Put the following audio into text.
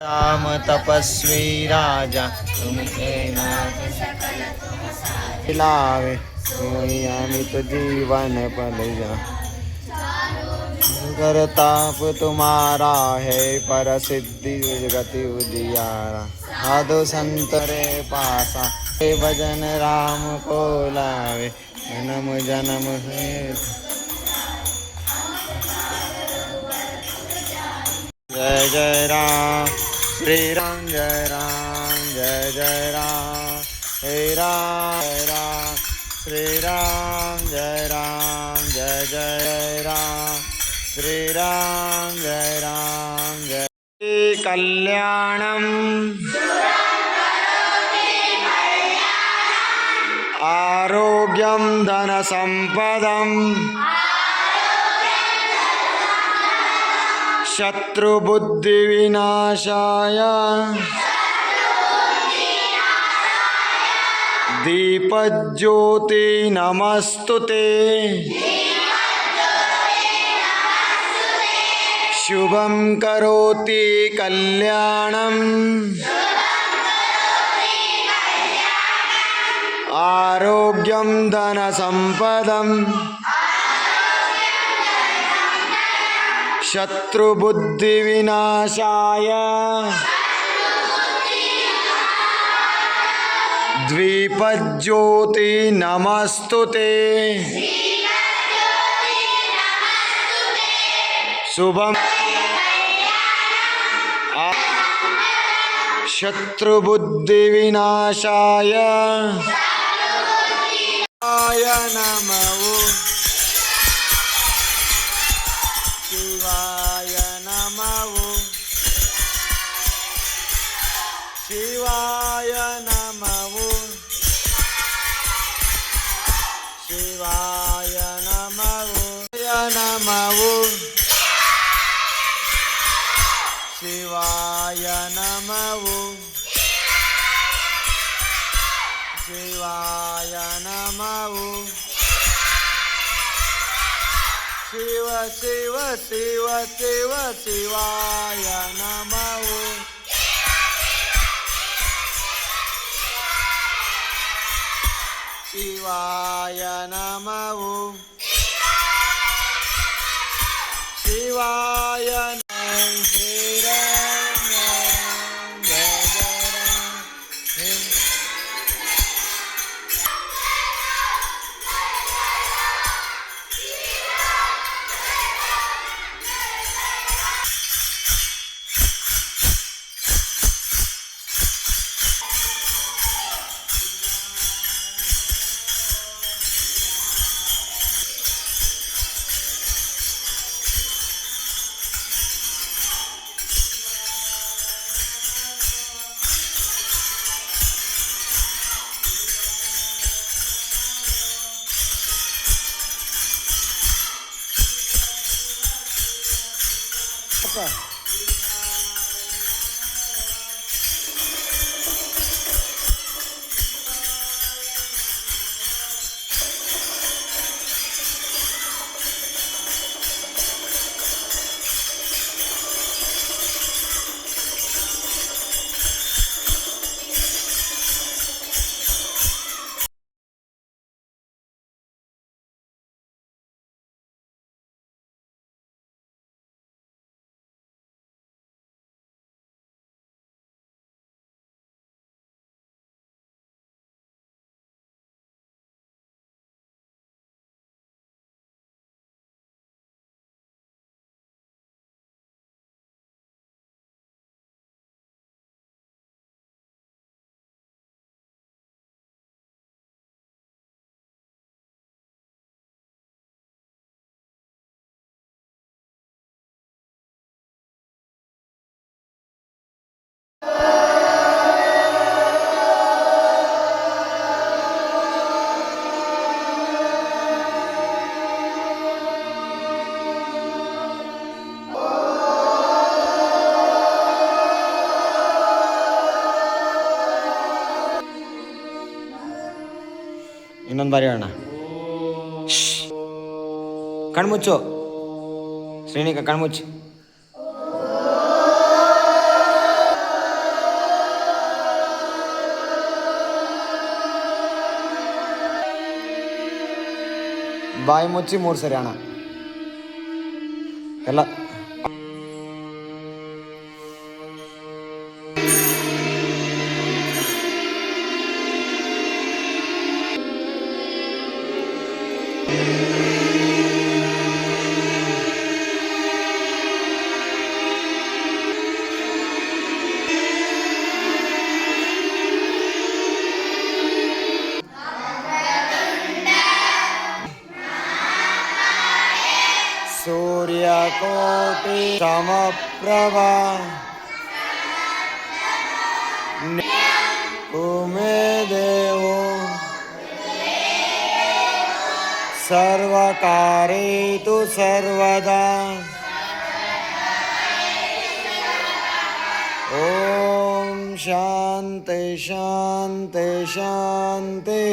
राम तपस्वी राजा तुमके लावे अमित जीवन पल जा कर ताप तुम्हारा है पर सिद्धि गति उजियारा साधु संत रे पासा हे भजन राम को लावे जन्म जन्म है जय जय राम श्री राम जय राम जय जय राम श्री राम जय राम श्री राम जय राम जय जय राम श्री राम जय कल्याणम आरोग्यम धन संपदम शत्रुबुद्धि विनाशाय दीपज्योति नमस्तुते शुभं करोति कल्याणं आरोग्यं धनसम्पदं शत्रुबुद्धिविनाशाय द्वीपज्योति नमस्तुते शुभम शत्रुबुद्धिविनाशाय आय नमो शिवाय नमो शिवाय नमो शिवाय नमो नमो शिवाय नमो शिवाय नमो शिव शिव शिव शिव शिवाय नमो शिवाय नमो शिवाय श्री राम जय जय राम ಇನ್ನೊಂದು ಬಾರಿ ಹೇಳೋಣ. ಕಣ್ಮುಚ್ಚು ಶ್ರೀನಿಕ, ಕಣ್ಮುಚ್ಚು. ಬಾಯಿ ಮುಚ್ಚಿ 3 ಸರಿ ಅಣ್ಣ ಎಲ್ಲ. सूर्यकोटि समप्रभा मे देवो सर्वकारेषु सर्वदा ॐ शान्ति शान्ति शान्ति।